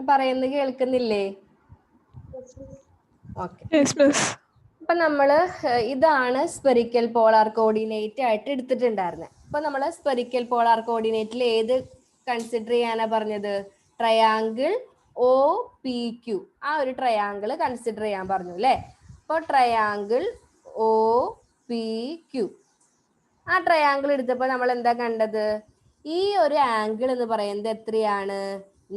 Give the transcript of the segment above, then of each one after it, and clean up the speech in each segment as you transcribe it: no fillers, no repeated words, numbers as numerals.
പറയുന്നത് കേൾക്കുന്നില്ലേ? ഓക്കെ. അപ്പൊ നമ്മള് ഇതാണ് സ്പെറിക്കൽ പോളാർ കോർഡിനേറ്റ് ആയിട്ട് എടുത്തിട്ടുണ്ടായിരുന്നത്. അപ്പൊ നമ്മള് സ്പെറിക്കൽ പോളാർ കോർഡിനേറ്റിൽ ഏത് കൺസിഡർ ചെയ്യാനാ പറഞ്ഞത്? Triangle O P Q. ആ ഒരു ട്രയാങ്കിൾ കൺസിഡർ ചെയ്യാൻ പറഞ്ഞു അല്ലെ. അപ്പൊ ട്രയാങ്കിൾ ഒ പി ക്യു, ആ ട്രയാങ്കിൾ എടുത്തപ്പോ നമ്മൾ എന്താ കണ്ടത്? ഈ ഒരു ആംഗിൾ എന്ന് പറയുന്നത് എത്രയാണ്?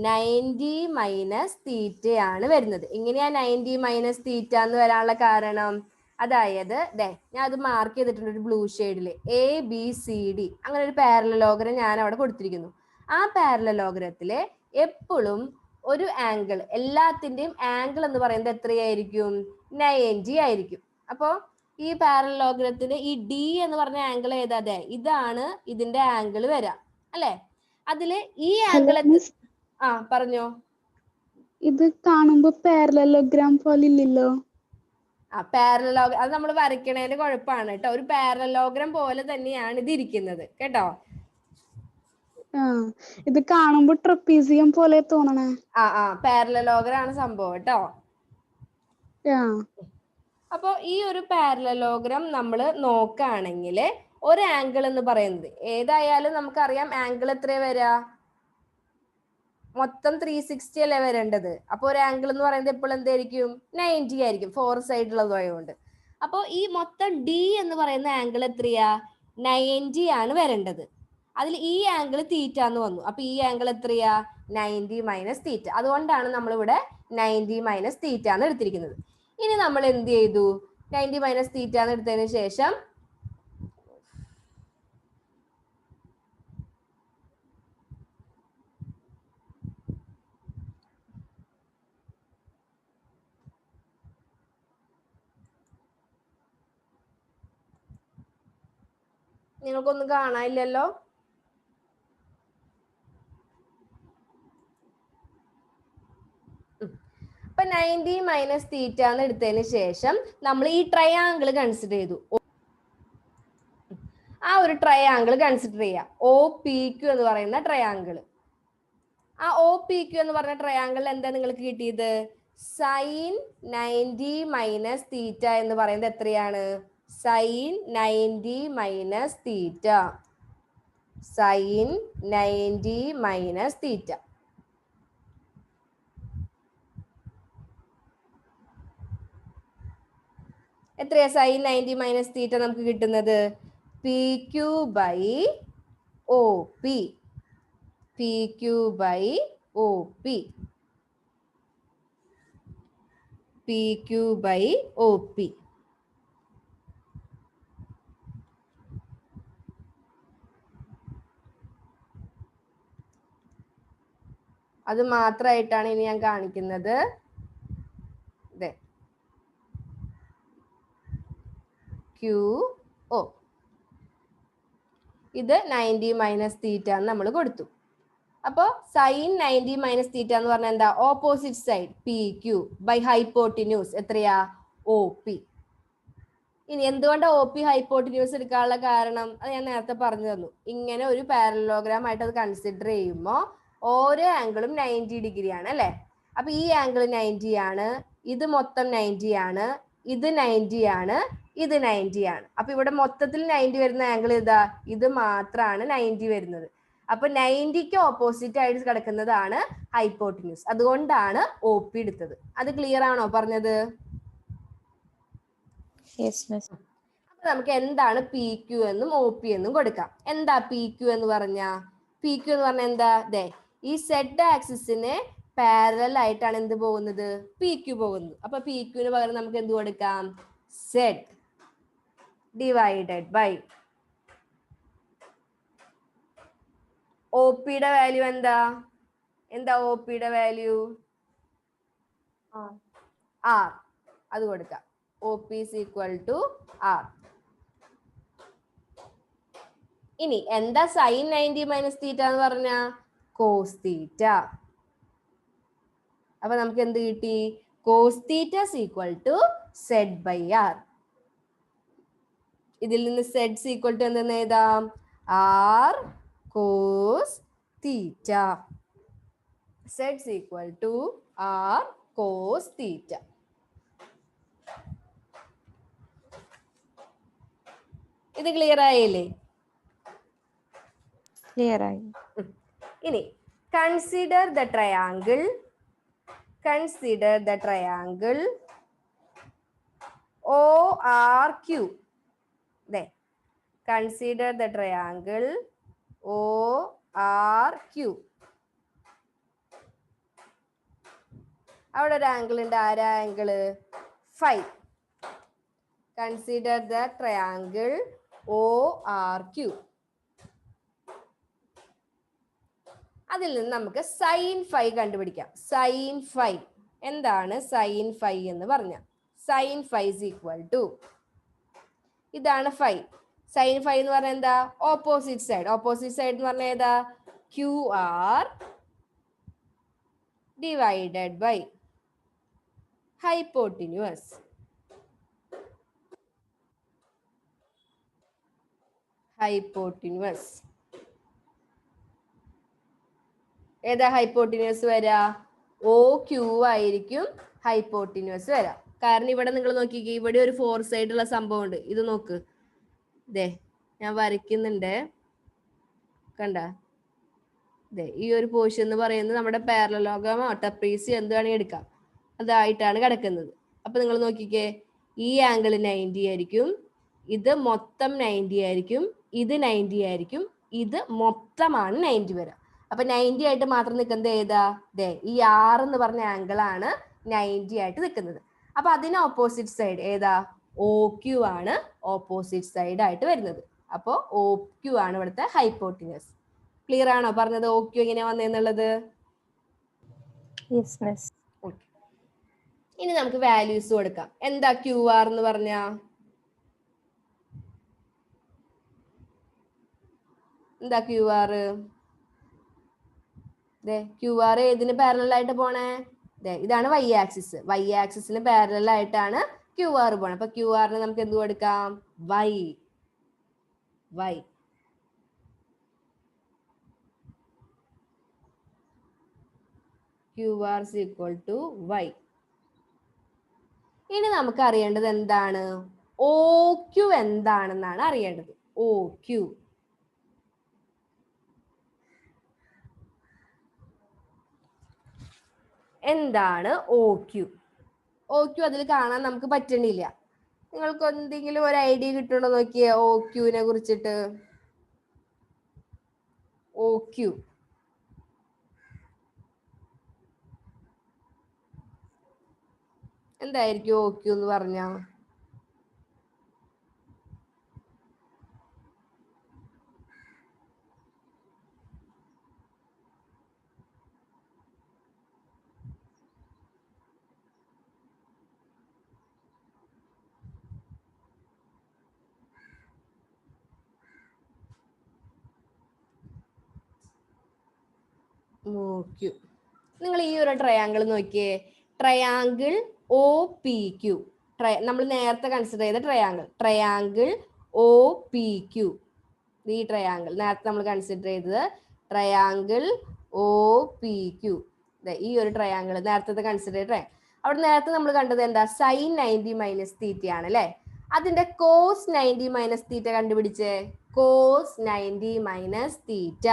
90 മൈനസ് തീറ്റയാണ് വരുന്നത്. എങ്ങനെയാ 90 മൈനസ് തീറ്റ എന്ന് വരാനുള്ള കാരണം? അതായത് ഞാൻ അത് മാർക്ക് ചെയ്തിട്ടുണ്ട് ഒരു ബ്ലൂ ഷെയ്ഡില്. എ ബി സി ഡി അങ്ങനെ ഒരു പാരലലോഗ്രം ഞാൻ അവിടെ കൊടുത്തിരിക്കുന്നു. ആ പാരലലോഗ്രത്തിലെ എപ്പോഴും ഒരു ആംഗിൾ, എല്ലാത്തിന്റെയും ആംഗിൾ എന്ന് പറയുന്നത് എത്രയായിരിക്കും? 90 ആയിരിക്കും. അപ്പോ ഈ പാരലലോഗ്രത്തിന് ഈ ഡി എന്ന് പറഞ്ഞ ആംഗിൾ ഏതാ? ഇതാണ് ഇതിന്റെ ആംഗിൾ വരാം അല്ലെ. അതില് ഈ ആംഗിൾ പറഞ്ഞോ. ഇത് കാണുമ്പോ പാരലലോഗ്രാം പോലെ ഇല്ലല്ലോ. പാരലലോഗ്രാം അത് നമ്മൾ വരയ്ക്കണേന്റെ കുഴപ്പമാണ് കേട്ടോ. ഒരു പാരലലോഗ്രാം പോലെ തന്നെയാണ് ഇത് ഇരിക്കുന്നത് കേട്ടോ. ഇത് കാണുമ്പോ ട്രപ്പീസിയം പോലെ തോന്നണേ. പാരലലോഗ്രാം ആണ് സംഭവം കേട്ടോ. അപ്പൊ ഈ ഒരു പാരലലോഗ്രാം നമ്മൾ നോക്കുകയാണെങ്കിൽ ഒരു ആംഗിൾ എന്ന് പറയുന്നത് ഏതായാലും നമുക്കറിയാം ആംഗിൾ എത്ര വരാ? മൊത്തം 360 അല്ലേ വരേണ്ടത്. അപ്പൊ ഒരു ആംഗിൾ എന്ന് പറയുന്നത് എപ്പോഴും എന്തായിരിക്കും? 90 ആയിരിക്കും, 4 സൈഡ് ഉള്ളതുകൊണ്ട്. അപ്പൊ ഈ മൊത്തം ഡി എന്ന് പറയുന്ന ആംഗിൾ എത്രയാ? 90 ആണ് വരേണ്ടത്. അതിൽ ഈ ആംഗിൾ തീറ്റ എന്ന് വന്നു. അപ്പൊ ഈ ആംഗിൾ എത്രയാ? 90 മൈനസ് തീറ്റ. അതുകൊണ്ടാണ് നമ്മളിവിടെ 90 മൈനസ് തീറ്റ എന്ന് എടുത്തിരിക്കുന്നത്. ഇനി നമ്മൾ എന്ത് ചെയ്തു? 90 മൈനസ് തീറ്റ എന്ന് എടുത്തതിന് ശേഷം നിങ്ങൾക്കൊന്നും കാണാനില്ലല്ലോ. അപ്പൊ 90 മൈനസ് തീറ്റ എന്ന് എടുത്തതിന് ശേഷം നമ്മൾ ഈ ട്രയാങ്കിൾ കൺസിഡർ ചെയ്തു. ആ ഒരു ട്രയാങ്കിൾ കൺസിഡർ ചെയ്യാം, ഒ പി ക്യു എന്ന് പറയുന്ന ട്രയാങ്കിൾ. ആ ഒ പി ക്യു എന്ന് പറഞ്ഞ ട്രയാങ്കിൾ എന്താ നിങ്ങൾക്ക് കിട്ടിയത്? സൈൻ 90 മൈനസ് തീറ്റ എന്ന് പറയുന്നത് എത്രയാണ്? Sine 90 minus theta. Sine 90 minus theta എത്രയാ? സൈൻ 90 മൈനസ് തീറ്റ നമുക്ക് കിട്ടുന്നത് P Q by O P. P Q by O P. P Q by O P. അത് മാത്രമായിട്ടാണ് ഇനി ഞാൻ കാണിക്കുന്നത്. Q O. ഇത് 90 മൈനസ് തീറ്റ എന്ന് നമ്മൾ കൊടുത്തു. അപ്പോ സൈൻ 90 മൈനസ് തീറ്റ എന്ന് പറഞ്ഞാൽ എന്താ? Opposite side P Q by hypotenuse എത്രയാ? O P. ഇനി എന്തുകൊണ്ട് ഒ പി ഹൈപ്പോട്ടിന്യൂസ് എടുക്കാനുള്ള കാരണം അത് ഞാൻ നേരത്തെ പറഞ്ഞു തന്നു. ഇങ്ങനെ ഒരു പാരലലോഗ്രാം ആയിട്ട് അത് കൺസിഡർ ചെയ്യുമ്പോൾ ഓരോ ആംഗിളും 90 ഡിഗ്രി ആണ് അല്ലെ. അപ്പൊ ഈ ആംഗിൾ 90 ആണ്, ഇത് മൊത്തം 90 ആണ്, ഇത് 90 ആണ്, ഇത് 90 ആണ്. അപ്പൊ ഇവിടെ മൊത്തത്തിൽ 90 വരുന്ന ആംഗിൾ ഇതാ, ഇത് മാത്രമാണ് 90 വരുന്നത്. അപ്പൊ 90ക്ക് ഓപ്പോസിറ്റ് ആയിട്ട് കിടക്കുന്നതാണ് ഹൈപ്പോട്ടിന്യൂസ്. അതുകൊണ്ടാണ് ഒ പി എടുത്തത്. അത് ക്ലിയർ ആണോ പറഞ്ഞത്? അപ്പൊ നമുക്ക് എന്താണ് പി ക്യു എന്നും ഒ പി എന്നും കൊടുക്കാം. എന്താ പി ക്യു എന്ന് പറഞ്ഞ? പി ക്യു എന്ന് പറഞ്ഞാൽ എന്താ? ഈ സെഡ് ആക്സിസിന് പാരലൽ ആയിട്ടാണ് എന്ത് പോകുന്നത്? പി ക്യു പോകുന്നത്. അപ്പൊ പി ക്യുവിന് പകരം നമുക്ക് എന്ത് കൊടുക്കാം? സെഡ് ഡിവൈഡഡ് ബൈ ഒ പിയുടെ വാല്യൂ എന്താ? എന്താ ഒ പിയുടെ വാല്യൂ? ആർ. അത് കൊടുക്കാം. O P is equal to R. ഇനി എന്താ സൈൻ 90 മൈനസ് തീറ്റ എന്ന് പറഞ്ഞ? Cos theta. അപ്പൊ നമുക്ക് എന്ത് കിട്ടി? Cos theta is equal to Z by R. ഇതിൽ നിന്ന് സെഡ് is equal to എന്തെന്ന് എഴുതാം? R cos theta. Z is equal to R cos theta. ഇത് ക്ലിയർ ആയില്ലേ? ക്ലിയർ ആയി. ഇനി consider the triangle ORQ. Consider the triangle ORQ. അവിടെ ഒരു ആംഗിൾ ഉണ്ട്. ആരാ angle? Phi. Consider the triangle ORQ. അതിൽ നിന്ന് നമുക്ക് സൈൻ ഫൈ കണ്ടുപിടിക്കാം. സൈൻ ഫൈ എന്താണ്? സൈൻ ഫൈ എന്ന് പറഞ്ഞ sine phi is equal to, ഇതാണ് ഫൈ. സൈൻ ഫൈ എന്ന് പറഞ്ഞാൽ എന്താ? Opposite side. ഓപ്പോസിറ്റ് സൈഡ് എന്ന് പറഞ്ഞാൽ ഏതാ? QR divided by hypotenuse. ഏതാ ഹൈപ്പോട്ടിന്യൂസ് വരാ? OQ ആയിരിക്കും ഹൈപ്പോട്ടിന്യൂസ് വരാം. കാരണം ഇവിടെ നിങ്ങൾ നോക്കിക്കേ, ഇവിടെ ഒരു 4 സൈഡ് ഉള്ള സംഭവം ഉണ്ട്. ഇത് നോക്ക്, ഞാൻ വരയ്ക്കുന്നുണ്ട്, കണ്ട? ഈ ഒരു പോർഷൻ എന്ന് പറയുന്നത് നമ്മുടെ പാരലലോഗമോ ട്രപ്പീസിയോ എന്ത് വേണമെങ്കിൽ എടുക്കാം, അതായിട്ടാണ് കിടക്കുന്നത്. അപ്പൊ നിങ്ങൾ നോക്കിക്കേ, ഈ ആംഗിൾ 90 ആയിരിക്കും, ഇത് മൊത്തം 90 ആയിരിക്കും, ഇത് 90 ആയിരിക്കും, ഇത് മൊത്തമാണ് 90 വരാം. അപ്പൊ 90 ആയിട്ട് മാത്രം നിൽക്കുന്നത് ഏതാ? ഈ R എന്ന് പറഞ്ഞ ആംഗിൾ ആണ് 90 ആയിട്ട് നിൽക്കുന്നത്. അപ്പൊ അതിന് ഓപ്പോസിറ്റ് സൈഡ് ഏതാ? OQ ആണ് ഓപ്പോസിറ്റ് സൈഡ് ആയിട്ട് വരുന്നത്. അപ്പോൾ OQ ആണ് ഇവിടുത്തെ ഹൈപ്പോട്ടിന്യൂസ്. ക്ലിയർ ആണോ പറഞ്ഞത്? OQ എങ്ങനെ വന്നെന്നുള്ളത്? ഇനി നമുക്ക് വാല്യൂസ് കൊടുക്കാം. എന്താ QR എന്ന് പറഞ്ഞ? എന്താ QR? QR ഏതിന് പാരലൽ ആയിട്ട് പോണേ? ഇതാണ് Y ആക്സിസ്. Y ആക്സിസിന് പാരലൽ ആയിട്ടാണ് QR പോണേ. അപ്പൊ QR നമുക്ക് എന്ത് കൊടുക്കാം? Y. QR is equal to Y. ഇനി നമുക്ക് അറിയേണ്ടത് എന്താണ്? OQ എന്താണെന്നാണ് അറിയേണ്ടത്. OQ എന്താണ്? OQ അതിൽ കാണാൻ നമുക്ക് പറ്റണില്ല. നിങ്ങൾക്ക് എന്തെങ്കിലും ഒരു ഐഡിയ കിട്ടുന്നുണ്ടോ നോക്കിയേ OQനെ കുറിച്ചിട്ട്? OQ എന്തായിരിക്കും? OQ എന്ന് പറഞ്ഞ നിങ്ങൾ ഈ ഒരു ട്രയാങ്കിൾ നോക്കിയേ. Triangle OPQ. നമ്മൾ നേരത്തെ കൺസിഡർ ചെയ്ത ട്രയാങ്കിൾ OPQ. ഈ ട്രയാങ്കിൾ നേരത്തെ നമ്മൾ കൺസിഡർ ചെയ്തത് ട്രയാങ്കിൾ OPQ. ഈ ഒരു ട്രയാങ്കിൾ നേരത്തെ കൺസിഡർ ചെയ്ത അവിടെ നേരത്തെ നമ്മൾ കണ്ടത് എന്താ? സൈൻ 90 മൈനസ് തീറ്റ ആണ് അല്ലെ? അതിന്റെ കോസ് 90 മൈനസ് തീറ്റ കണ്ടുപിടിച്ചേ. Cos 90 minus theta.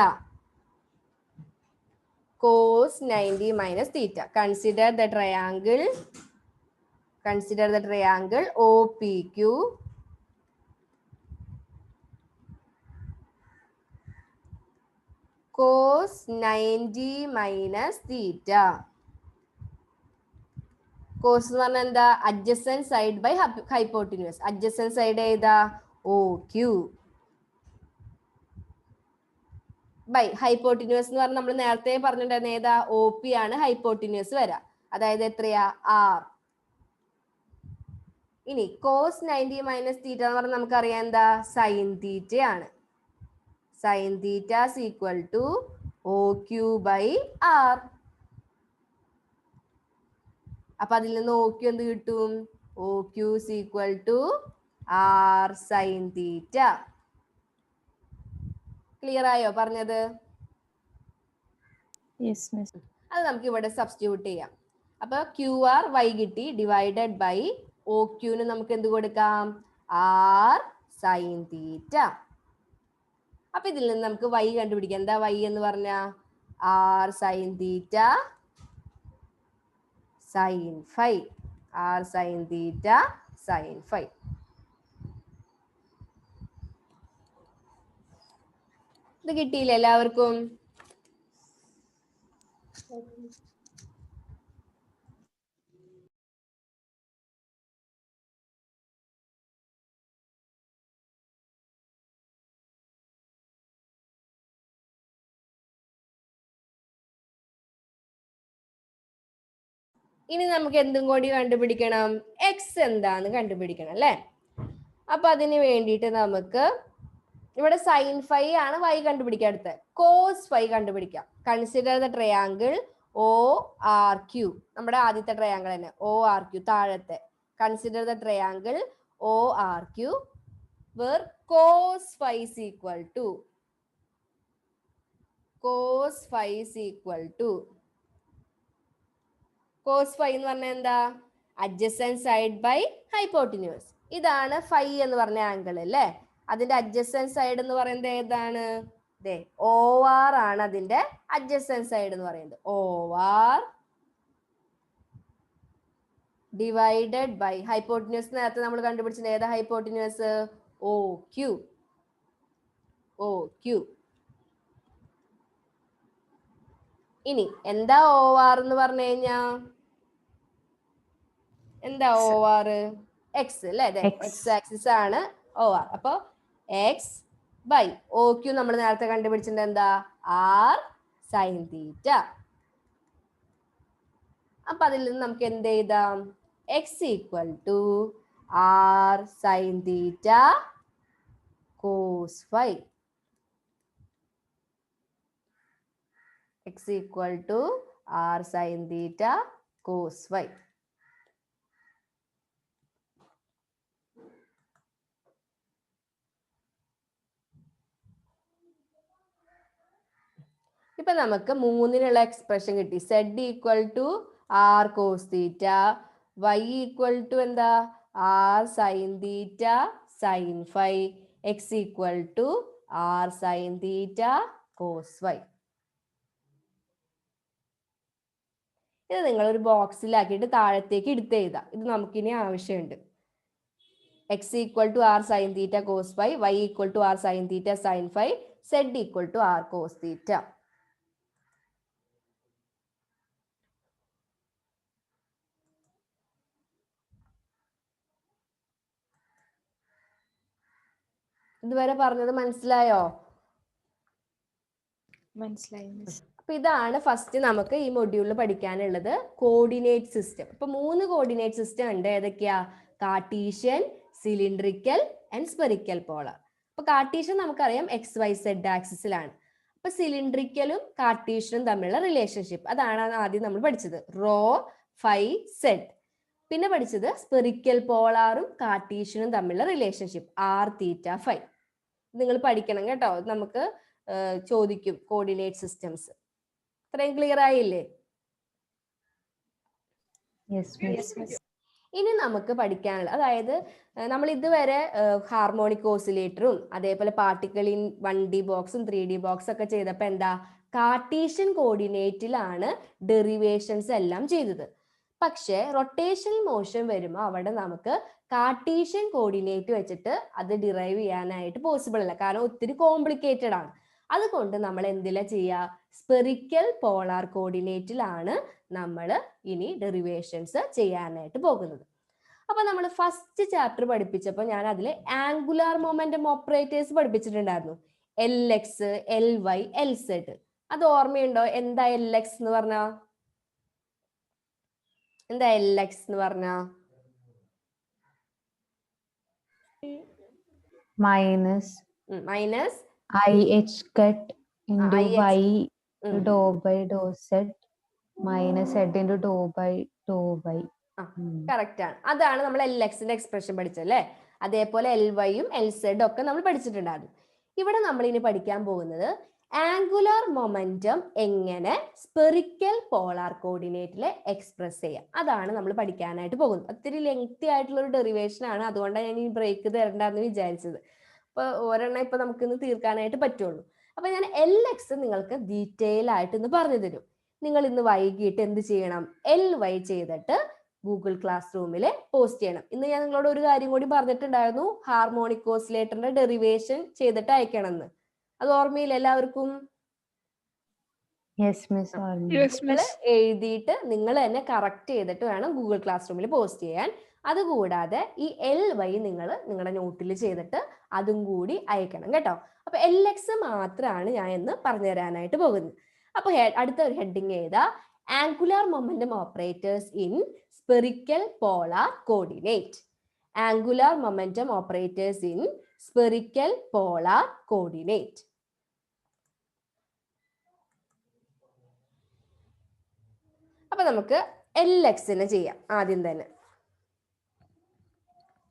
cos 90 minus theta. Consider the triangle OPQ. Cos 90 minus theta. Cos എന്ന് പറഞ്ഞാൽ എന്താ? adjacent side by hypotenuse. adjacent side ഏതാ? OQ. ബൈ ഹൈപ്പോട്ടിന്യൂസ് എന്ന് പറഞ്ഞാൽ നമ്മൾ നേരത്തെ പറഞ്ഞിട്ടുണ്ടായിരുന്ന ഏതാ? OP ആണ് ഹൈപ്പോട്ടിന്യൂസ് വരാം. അതായത് എത്രയാ? R. ഇനി കോസ് 90 മൈനസ് തീറ്റ എന്ന് പറഞ്ഞാൽ നമുക്കറിയാം എന്താ? സൈൻ തീറ്റ ആണ്. Sine theta is equal to OQ by R. അപ്പൊ അതിൽ നിന്ന് OQ എന്ത് കിട്ടും? OQ is equal to R sine theta. Clear ആയോ പറഞ്ഞത്? അത് നമുക്ക് ഇവിടെ സബ്സ്റ്റിറ്റ്യൂട്ട് ചെയ്യാം. അപ്പൊ ക്യു ആർ വൈ കിട്ടി, ഡിവൈഡഡ് ബൈ ഒ ക്യൂന് നമുക്ക് എന്ത് കൊടുക്കാം? R sine theta. അപ്പൊ ഇതിൽ നിന്ന് നമുക്ക് വൈ കണ്ടുപിടിക്കാം. എന്താ വൈ എന്ന് പറഞ്ഞ? R sine theta sine phi. R sine theta sine phi. ഇത് കിട്ടിയില്ല എല്ലാവർക്കും? ഇനി നമുക്ക് എന്തും കൂടി കണ്ടുപിടിക്കണം? എക്സ് എന്താന്ന് കണ്ടുപിടിക്കണം അല്ലെ? അപ്പൊ അതിന് വേണ്ടിയിട്ട് നമുക്ക് ഇവിടെ സൈൻ ഫൈ ആണ് വൈ കണ്ടുപിടിക്കാൻ അടുത്ത്. കോസ് ഫൈ കണ്ടുപിടിക്കാം. Consider the triangle O R Q. നമ്മുടെ ആദ്യത്തെ ട്രയാങ്കിൾ തന്നെ ഒ ആർ ക്യൂ, താഴത്തെ. Consider the triangle O R Q where cos phi is equal to cos phi എന്ന് പറഞ്ഞാൽ എന്താ? Adjacent side by hypotenuse. ഇതാണ് ഫൈ എന്ന് പറഞ്ഞ ആംഗിൾ അല്ലേ? അതിന്റെ അഡ്ജസൻറ്റ് സൈഡ് എന്ന് പറയുന്നത് ഏതാണ്? ഒ ആർ ആണ് അതിന്റെ അഡ്ജസൻറ്റ് സൈഡ് എന്ന് പറയുന്നത്. O R divided by hypotenuse. നേരത്തെ നമ്മൾ കണ്ടുപിടിച്ചത് ഏതാ ഹൈപ്പോട്ടിന്യൂസ്? O Q. ഇനി എന്താ ഒ ആർ എന്ന് പറഞ്ഞു കഴിഞ്ഞാ? എന്താ ഒ ആർ? എക്സ് അല്ലേ? എക്സ് ആക്സിസ് ആണ് ഒ ആർ. അപ്പൊ എക്സ് ബൈ ഒ ക്യൂ നമ്മൾ നേരത്തെ കണ്ടുപിടിച്ചിട്ടുണ്ട്. എന്താ? R sine theta. അപ്പൊ അതിൽ നിന്ന് നമുക്ക് എന്ത് എഴുതാം? X equal to R sine theta cos phi. X equal to R sine theta cos phi. ഇപ്പൊ നമുക്ക് മൂന്നിനുള്ള എക്സ്പ്രഷൻ കിട്ടി. Z equal to R cos theta, Y equal to എന്താ? R sine theta sine phi, X equal to R sine theta cos phi. ഇത് നിങ്ങൾ ഒരു ബോക്സിലാക്കിയിട്ട് താഴത്തേക്ക് എടുത്ത് എഴുതാം. ഇത് നമുക്കിനി ആവശ്യമുണ്ട്. X equal to R sine theta cos phi, Y equal to R sine theta sine phi, Z equal to R cos theta. ഇതുവരെ പറഞ്ഞത് മനസ്സിലായോ? മനസ്സിലായി. അപ്പൊ ഇതാണ് ഫസ്റ്റ് നമുക്ക് ഈ മൊഡ്യൂളിൽ പഠിക്കാനുള്ളത്, കോർഡിനേറ്റ് സിസ്റ്റം. ഇപ്പൊ 3 കോർഡിനേറ്റ് സിസ്റ്റം ഉണ്ട്. ഏതൊക്കെയാ? Cartesian, cylindrical and spherical polar. അപ്പൊ കാർട്ടീഷ്യൻ നമുക്കറിയാം XYZ ആക്സിസിലാണ്. അപ്പൊ സിലിണ്ടറിക്കലും കാർട്ടീഷ്യനും തമ്മിലുള്ള റിലേഷൻഷിപ്പ്, അതാണ് ആദ്യം നമ്മൾ പഠിച്ചത്. Rho phi Z. പിന്നെ പഠിച്ചത് സ്പെറിക്കൽ പോളാറും കാർട്ടീഷ്യനും തമ്മിലുള്ള റിലേഷൻഷിപ്പ് ആർ തീറ്റ ഫൈ. നിങ്ങൾ പഠിക്കണം കേട്ടോ, നമുക്ക് ചോദിക്കും കോർഡിനേറ്റ് സിസ്റ്റംസ്. ഇത്രയും ക്ലിയർ ആയില്ലേ? ഇനി നമുക്ക് പഠിക്കാനുള്ള, അതായത് നമ്മൾ ഇതുവരെ ഹാർമോണിക് ഓസിലേറ്ററും അതേപോലെ പാർട്ടിക്കിൾ ഇൻ 1D ബോക്സും 3D ബോക്സ് ഒക്കെ ചെയ്തപ്പോൾ എന്താ? കാർട്ടീഷ്യൻ കോർഡിനേറ്റിലാണ് ഡെറിവേഷൻസ് എല്ലാം ചെയ്തത്. പക്ഷെ റൊട്ടേഷണൽ മോഷൻ വരുമ്പോൾ അവിടെ നമുക്ക് കാർട്ടീഷ്യൻ കോർഡിനേറ്റ് വെച്ചിട്ട് അത് ഡിറൈവ് ചെയ്യാനായിട്ട് പോസിബിൾ അല്ല, കാരണം ഒത്തിരി കോംപ്ലിക്കേറ്റഡ് ആണ്. അതുകൊണ്ട് നമ്മൾ എന്തിലാ ചെയ്യുക? സ്പെറിക്കൽ പോളാർ കോർഡിനേറ്റിലാണ് നമ്മൾ ഇനി ഡെറിവേഷൻസ് ചെയ്യാനായിട്ട് പോകുന്നത്. അപ്പൊ നമ്മൾ ഫസ്റ്റ് ചാപ്റ്റർ പഠിപ്പിച്ചപ്പോൾ ഞാൻ അതിൽ ആംഗുലാർ മൊമെന്റം ഓപ്പറേറ്റേഴ്സ് പഠിപ്പിച്ചിട്ടുണ്ടായിരുന്നു. LX, LY, LZ. അത് ഓർമ്മയുണ്ടോ? എന്താ LX എന്ന് പറഞ്ഞാ? എന്താ LX എന്ന് പറഞ്ഞാ? Minus IH cut into IH. Y dou by dou Z minus Z into dou by dou Y. Correct ആണ്. അതാണ് നമ്മൾ LXന്റെ എക്സ്പ്രഷൻ പഠിച്ചല്ലേ. അതേപോലെ LY യും LZ ഒക്കെ നമ്മൾ പഠിച്ചിട്ടുണ്ടായിരുന്നു. ഇവിടെ നമ്മൾ ഇനി പഠിക്കാൻ പോകുന്നത് ആംഗുലാർ മൊമെന്റം എങ്ങനെ സ്പെറിക്കൽ പോളാർ കോർഡിനേറ്റിൽ എക്സ്പ്രസ് ചെയ്യാം, അതാണ് നമ്മൾ പഠിക്കാനായിട്ട് പോകുന്നത്. ഒത്തിരി ലെങ്തി ആയിട്ടുള്ള ഒരു ഡെറിവേഷൻ ആണ്, അതുകൊണ്ടാണ് ഞാൻ ഈ ബ്രേക്ക് തരണ്ടെന്ന് വിചാരിച്ചത്. അപ്പൊ ഒരെണ്ണം ഇപ്പൊ നമുക്ക് ഇന്ന് തീർക്കാനായിട്ട് പറ്റുള്ളൂ. അപ്പൊ ഞാൻ LX നിങ്ങൾക്ക് ഡീറ്റെയിൽ ആയിട്ട് ഇന്ന് പറഞ്ഞു തരും. നിങ്ങൾ ഇന്ന് വൈകിട്ട് എന്ത് ചെയ്യണം? LY ചെയ്തിട്ട് ഗൂഗിൾ ക്ലാസ് റൂമിൽ പോസ്റ്റ് ചെയ്യണം. ഇന്ന് ഞാൻ നിങ്ങളോട് ഒരു കാര്യം കൂടി പറഞ്ഞിട്ടുണ്ടായിരുന്നു, ഹാർമോണിക് ഓസിലേറ്ററിന്റെ ഡെറിവേഷൻ ചെയ്തിട്ട് അയക്കണം എന്ന്. അത് ഓർമ്മയില്ല എല്ലാവർക്കും? Yes, Miss. Yes, നിങ്ങൾ Miss. എഴുതിയിട്ട് നിങ്ങൾ തന്നെ കറക്റ്റ് ചെയ്തിട്ട് വേണം ഗൂഗിൾ ക്ലാസ് റൂമിൽ പോസ്റ്റ് ചെയ്യാൻ. അതുകൂടാതെ ഈ LY നിങ്ങൾ നിങ്ങളുടെ നോട്ടിൽ ചെയ്തിട്ട് അതും കൂടി അയക്കണം കേട്ടോ. അപ്പൊ LX മാത്രമാണ് ഞാൻ ഇന്ന് പറഞ്ഞു തരാനായിട്ട് പോകുന്നത്. അപ്പൊ അടുത്ത ഒരു ഹെഡിങ് ഏതാ? Angular momentum operators in spherical polar coordinate. Angular momentum operators in spherical polar coordinate. അപ്പൊ നമുക്ക് LXന് ചെയ്യാം ആദ്യം തന്നെ.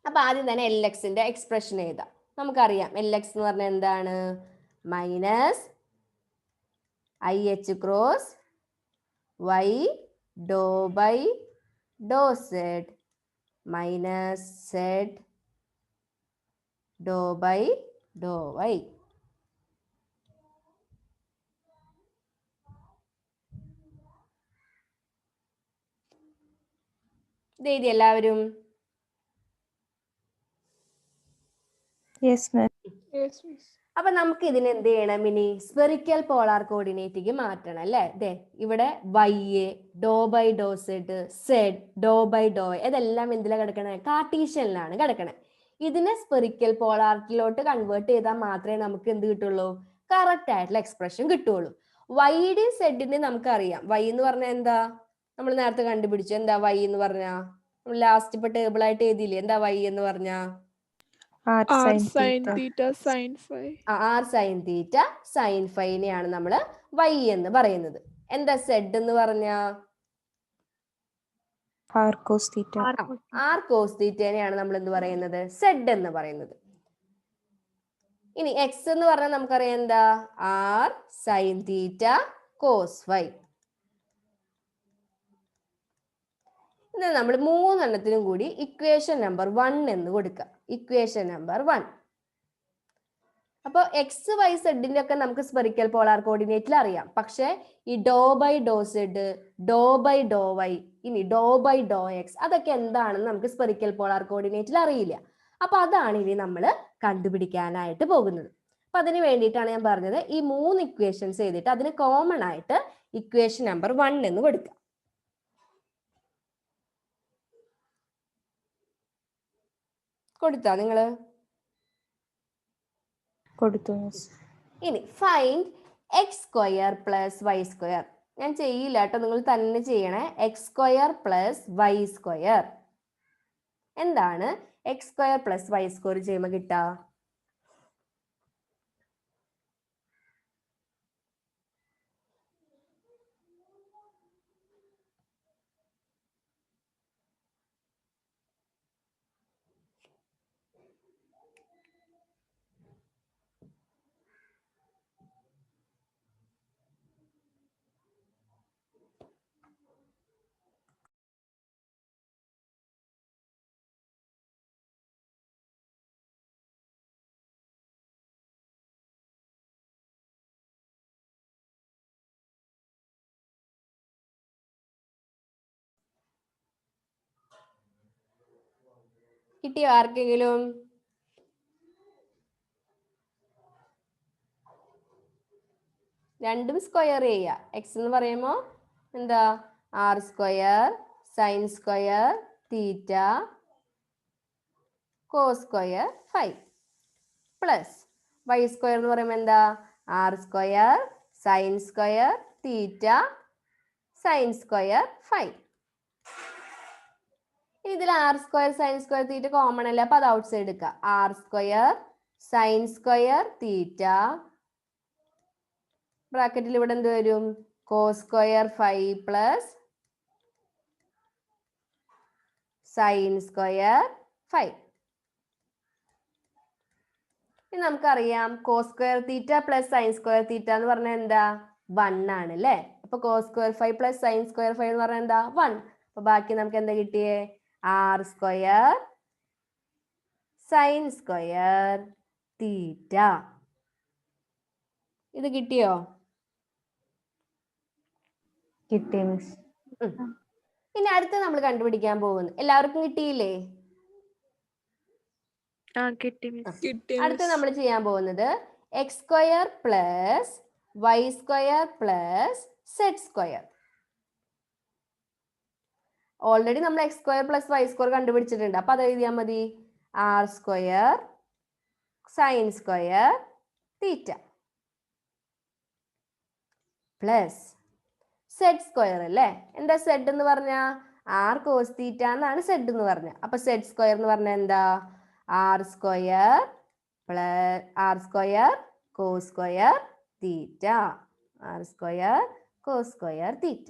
അപ്പൊ ആദ്യം തന്നെ LXന്റെ എക്സ്പ്രഷൻ എഴുതാം. നമുക്കറിയാം LX എന്ന് പറഞ്ഞാൽ എന്താണ്? Minus IH cross Y Dr by Dr Z minus Z Dr by Dr Y. ഇത് എഴുതി എല്ലാവരും? Yes, Miss. Yes, Miss. അപ്പൊ നമുക്ക് ഇതിന് എന്ത് ചെയ്യണം? ഇനി സ്പെറിക്കൽ പോളാർ കോർഡിനേറ്റിലേക്ക് മാറ്റണം അല്ലേ? ഇതേ ഇവിടെ Y Dr by Dr Z Dr by do ഇതെല്ലാം എന്തിലാണ് കിടക്കണേ? കാർട്ടീഷ്യനിലാണ് കിടക്കണേ. ഇതിനെ സ്പെറിക്കൽ പോളാരിറ്റിയിലോട്ട് കൺവേർട്ട് ചെയ്താൽ മാത്രമേ നമുക്ക് എന്ത് കിട്ടുള്ളൂ? കറക്റ്റ് ആയിട്ടുള്ള എക്സ്പ്രഷൻ കിട്ടുള്ളൂ. Yയുടെയും Zന്റെയും നമുക്കറിയാം. Y എന്ന് പറഞ്ഞാൽ എന്താ? നമ്മൾ നേരത്തെ കണ്ടുപിടിച്ചു. എന്താ Y എന്ന് പറഞ്ഞാ? നമ്മൾ ലാസ്റ്റ് ഇപ്പൊ ടേബിൾ ആയിട്ട് എഴുതിയില്ലേ? എന്താ Y എന്ന് പറഞ്ഞാ? R sin theta sin phi. R sin theta സൈൻ ഫൈനെയാണ് നമ്മൾ Y എന്ന് പറയുന്നത്. എന്താ Z എന്ന് പറഞ്ഞ? R cos theta. R cos തീറ്റേനെയാണ് നമ്മൾ എന്ത് പറയുന്നത്? Z എന്ന് പറയുന്നത്. ഇനി X എന്ന് പറഞ്ഞാൽ നമുക്കറിയാം എന്താ? R sin theta cos phi. ഇത് നമ്മൾ മൂന്നെണ്ണത്തിനും കൂടി ഇക്വേഷൻ നമ്പർ 1 എന്ന് കൊടുക്കുക. Equation number 1. അപ്പോൾ XY Z ഒക്കെ നമുക്ക് സ്പെറിക്കൽ പോളാർ കോർഡിനേറ്റിൽ അറിയാം. പക്ഷെ ഈ do by Dr Z, Dr by Dr Y, ഇനി ഡോ ബൈ ഡോ X അതൊക്കെ എന്താണെന്ന് നമുക്ക് സ്പെറിക്കൽ പോളാർ കോർഡിനേറ്റിൽ അറിയില്ല. അപ്പൊ അതാണ് ഇനി നമ്മൾ കണ്ടുപിടിക്കാനായിട്ട് പോകുന്നത്. അപ്പൊ അതിന് വേണ്ടിയിട്ടാണ് ഞാൻ പറഞ്ഞത് ഈ 3 ഇക്വേഷൻസ് എഴുതിയിട്ട് അതിന് കോമൺ ആയിട്ട് ഇക്വേഷൻ നമ്പർ 1 എന്ന് കൊടുക്കുക. കൊടുത്താ നിങ്ങള്? കൊടുത്തു മിസ്. ഇനി find X square plus Y square. ഞാൻ ചെയ്യില്ല കേട്ടോ, നിങ്ങൾ തന്നെ ചെയ്യണേ. X square plus Y square. എന്താണ് X square plus Y square ചെയ്യുമ്പോൾ കിട്ടുക? കിട്ടിയോ ആർക്കെങ്കിലും? രണ്ടും സ്ക്വയർ ചെയ്യുക. എക്സ് എന്ന് പറയുമ്പോൾ എന്താ? R square sine square theta cos square phi plus Y square എന്ന് പറയുമ്പോൾ എന്താ? R square sine square theta sine square phi. ഇതിൽ R square sine square theta common അല്ല, അപ്പൊ അത് ഔട്ട് സൈഡ് എടുക്കുക. R square sine square theta ബ്രാക്കറ്റിൽ ഇവിടെ എന്ത് വരും? Cos square phi plus sine square phi. നമുക്കറിയാം cos square theta plus sin square theta എന്ന് പറഞ്ഞാൽ എന്താ 1 ആണ് അല്ലേ? അപ്പൊ cos square 5 plus sin square 5 എന്ന് പറഞ്ഞാൽ എന്താ 1. അപ്പൊ ബാക്കി നമുക്ക് എന്താ കിട്ടിയേ? r square sin square theta. ഇത് കിട്ടിയോ? കിട്ടി മിസ്. ഇനി അടുത്ത നമ്മൾ കണ്ടുപിടിക്കാൻ പോകുന്നു. എല്ലാവർക്കും കിട്ടിയില്ലേ? കിട്ടി മിസ്. അടുത്ത നമ്മൾ ചെയ്യാൻ പോകുന്നത് x square plus y square plus z square. Already നമ്മൾ x square plus y square കണ്ടുപിടിച്ചിട്ടുണ്ട്. അപ്പൊ അത് എഴുതിയാൽ മതി. r square sine square theta plus z square അല്ലേ? എന്താ z എന്ന് പറഞ്ഞ r cos തീറ്റ എന്നാണ് z എന്ന് പറഞ്ഞ. അപ്പൊ z സ്ക്വയർ എന്ന് പറഞ്ഞ എന്താ? r square plus r square cos square theta. r square cos square theta.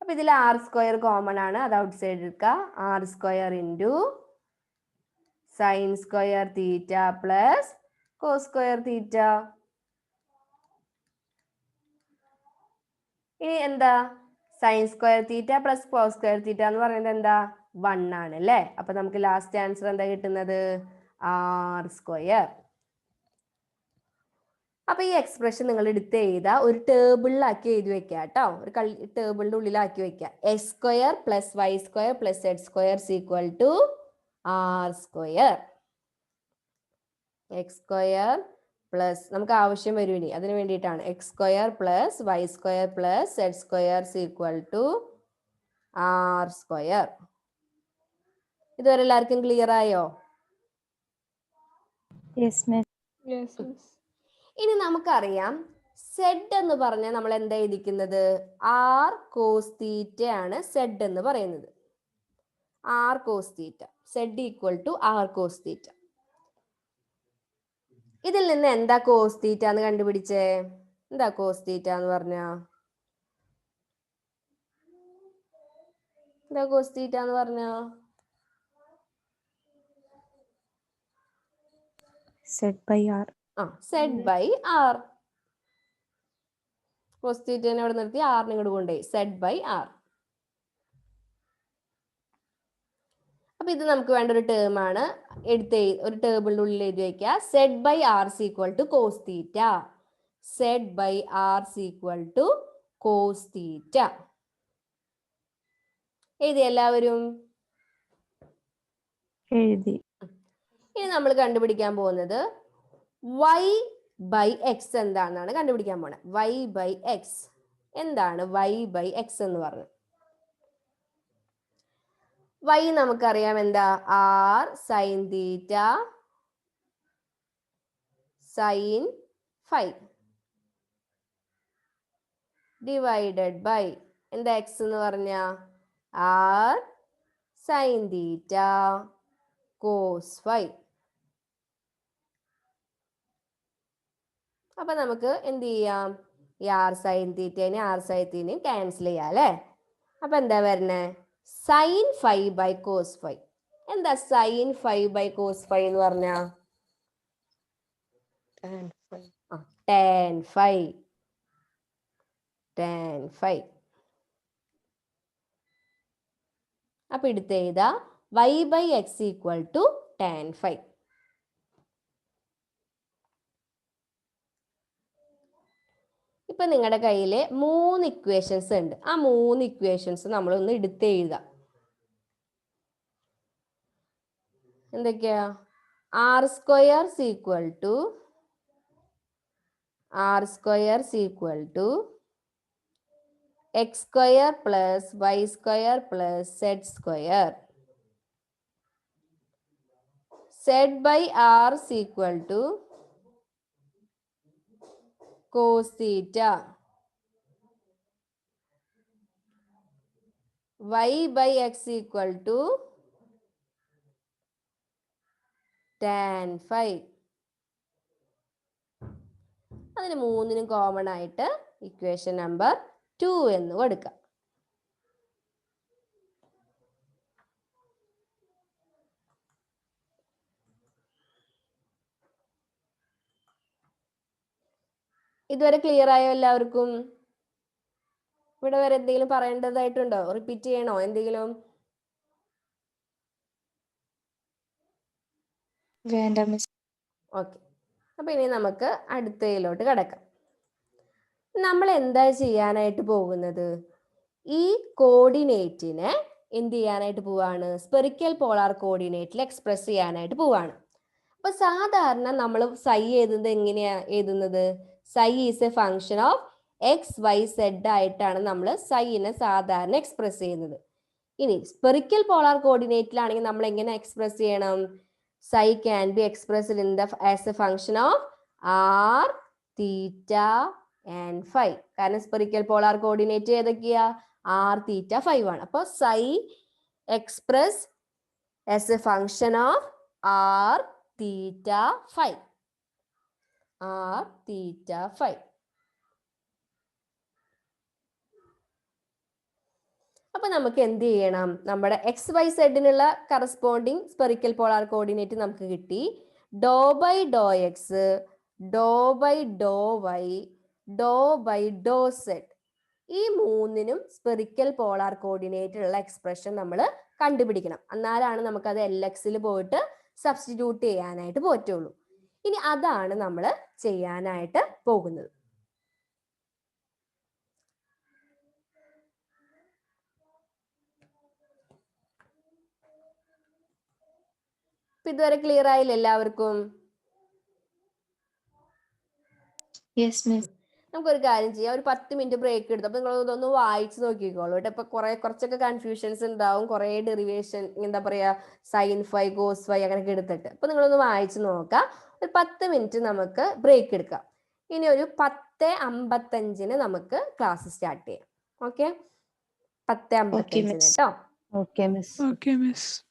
അപ്പൊ ഇതിൽ r സ്ക്വയർ കോമൺ ആണ്, അത് ഔട്ട് സൈഡ് എടുക്കുക. r square into sine square theta plus cos square theta. ഇനി എന്താ? Sine square theta plus cos square theta എന്ന് പറയുന്നത് എന്താ? 1 ആണ് അല്ലേ? അപ്പൊ നമുക്ക് ലാസ്റ്റ് ആൻസർ എന്താ കിട്ടുന്നത്? r square. അപ്പൊ ഈ എക്സ്പ്രഷൻ നിങ്ങൾ എടുത്ത് എഴുതുക, ഒരു ടേബിളിലാക്കി എഴുതി വെക്കുക കേട്ടോ. ഒരു ടേബിളിന്റെ ഉള്ളിലാക്കി വെക്കുക. X square plus Y square plus Z square equal to r square. X square plus നമുക്ക് ആവശ്യം വരും ഇനി, അതിന് വേണ്ടിയിട്ടാണ്. X square plus Y square plus Z square equal to r square. ഇതുവരെ എല്ലാവർക്കും ക്ലിയർ ആയോ? ഇനി നമുക്കറിയാം സെഡ് എന്ന് പറഞ്ഞാൽ നമ്മൾ എന്താ എഴുതിക്കുന്നത്? r cos തീറ്റ ആണ് സെഡ് എന്ന് പറയുന്നത്. r cos theta, Z equal to r cos theta. ഇതിൽ നിന്ന് എന്താ കോസ് തീറ്റ എന്ന് കണ്ടുപിടിച്ചേ? എന്താ കോസ് തീറ്റ എന്ന് പറഞ്ഞ? എന്താ കോസ് തീറ്റ എന്ന് പറഞ്ഞ? Z by R. Z by R. Cos തീറ്റനെ അവിടെ നിർത്തി ആറിനെ ഇങ്ങോട്ട് കൊണ്ടുപോയി. Z by R. അപ്പൊ ഇത് നമുക്ക് വേണ്ട ഒരു ടേം ആണ്. ഒരു ടേബിളിന്റെ ഉള്ളിൽ എഴുതി വെക്കുക. Z by R equal to cos theta. Z by R equal to cos theta. എഴുതി എല്ലാവരും? എഴുതി. ഇനി നമ്മൾ കണ്ടുപിടിക്കാൻ പോകുന്നത് y ബൈ എക്സ് എന്താണെന്നാണ് കണ്ടുപിടിക്കാൻ പോണത്. y ബൈ എക്സ് എന്താണ്? y ബൈ എക്സ് എന്ന് പറഞ്ഞു. y നമുക്കറിയാം എന്താ? r sine theta sine 5 divided by എന്താ x എന്ന് പറഞ്ഞ? r sine theta cos 5. അപ്പൊ നമുക്ക് എന്ത് ചെയ്യാം? ഈ r സൈൻ തീറ്റേനെ r സൈൻ തീറ്റയും ക്യാൻസൽ ചെയ്യാം അല്ലേ? അപ്പൊ എന്താ വരണേ? Sine 5 by cos 5. എന്താ സൈൻ 5 ബൈ കോസ് 5 എന്ന് പറഞ്ഞ? tan 5. അപ്പൊ എടുത്ത് എഴുതാ y by X equal to tan 5. ഇപ്പൊ നിങ്ങളുടെ കയ്യിൽ 3 ഇക്വേഷൻസ് ഉണ്ട്. ആ 3 ഇക്വേഷൻസ് നമ്മളൊന്ന് എടുത്ത് എഴുതാം. എന്തൊക്കെയാ? r square equal to X square plus Y square plus Z square. Z by R equal to cos theta. y by x equal to tan 5. അതിന് മൂന്നിനും കോമൺ ആയിട്ട് ഇക്വേഷൻ നമ്പർ 2 എന്ന് കൊടുക്കാം. ഇതുവരെ ക്ലിയർ ആയോ എല്ലാവർക്കും? ഇവിടെ വരെ എന്തെങ്കിലും പറയേണ്ടതായിട്ടുണ്ടോ? റിപ്പീറ്റ് ചെയ്യണോ എന്തെങ്കിലും? വേണ്ട മിസ്. ഓക്കെ, അപ്പൊ ഇനി നമുക്ക് അടുത്തതിലോട്ട് കിടക്കാം. നമ്മൾ എന്താ ചെയ്യാനായിട്ട് പോകുന്നത്? ഈ കോർഡിനേറ്റിനെ എന്ത് ചെയ്യാനായിട്ട് പോവാണ്? സ്പെറിക്കൽ പോളാർ കോർഡിനേറ്റിൽ എക്സ്പ്രസ് ചെയ്യാനായിട്ട് പോവാണ്. അപ്പൊ സാധാരണ നമ്മൾ സൈ എഴുതുന്നത് എങ്ങനെയാ എഴുതുന്നത്? Psi is a function of X Y Z ആയിട്ടാണ് നമ്മൾ സൈനെ സാധാരണ എക്സ്പ്രസ് ചെയ്യുന്നത്. ഇനി സ്പെറിക്കൽ പോളാർ കോർഡിനേറ്റിലാണെങ്കിൽ നമ്മൾ എങ്ങനെ എക്സ്പ്രസ് ചെയ്യണം? Psi can be expressed in the as a function of r, theta and phi. കാരണം സ്പെറിക്കൽ പോളാർ കോർഡിനേറ്റ് ഏതൊക്കെയാ? r, theta, phi ആണ്. അപ്പോൾ psi express as a function of r, theta, phi. r, theta, phi. അപ്പൊ നമുക്ക് എന്ത് ചെയ്യണം? നമ്മുടെ X Y സെഡിനുള്ള കറസ്പോണ്ടിങ് സ്പെറിക്കൽ പോളാർ കോർഡിനേറ്റ് നമുക്ക് കിട്ടി. Do by do X, do by do Y, do by do Z, ഈ മൂന്നിനും സ്പെറിക്കൽ പോളാർ കോർഡിനേറ്റിലുള്ള എക്സ്പ്രഷൻ നമ്മൾ കണ്ടുപിടിക്കണം. എന്നാലാണ് നമുക്കത് എൽ എക്സിൽ പോയിട്ട് സബ്സ്റ്റിറ്റ്യൂട്ട് ചെയ്യാനായിട്ട് പറ്റുള്ളൂ. ഇനി അതാണ് നമ്മൾ ചെയ്യാനായിട്ട് പോകുന്നത്. ഇതുവരെ ക്ലിയർ ആയില്ല എല്ലാവർക്കും? Yes miss. നമുക്കൊരു കാര്യം ചെയ്യാം, ഒരു 10 മിനിറ്റ് ബ്രേക്ക് എടുത്തു. അപ്പൊ നിങ്ങൾ ഇതൊന്ന് വായിച്ചു നോക്കിക്കോളൂ കേട്ടോ. ഇപ്പൊ കുറച്ചൊക്കെ കൺഫ്യൂഷൻസ് ഉണ്ടാവും, കുറെ ഡെറിവേഷൻ, എന്താ പറയാ, സൈൻ ഫൈ കോസ് ഫൈ അങ്ങനെയൊക്കെ എടുത്തിട്ട്. അപ്പൊ നിങ്ങളൊന്ന് വായിച്ചു നോക്കാം. ഒരു 10 മിനിറ്റ് നമുക്ക് ബ്രേക്ക് എടുക്കാം. ഇനി ഒരു 10:55 നമുക്ക് ക്ലാസ് സ്റ്റാർട്ട് ചെയ്യാം. ഓക്കെ, 10:55 കേട്ടോ. Okay miss. Okay, miss.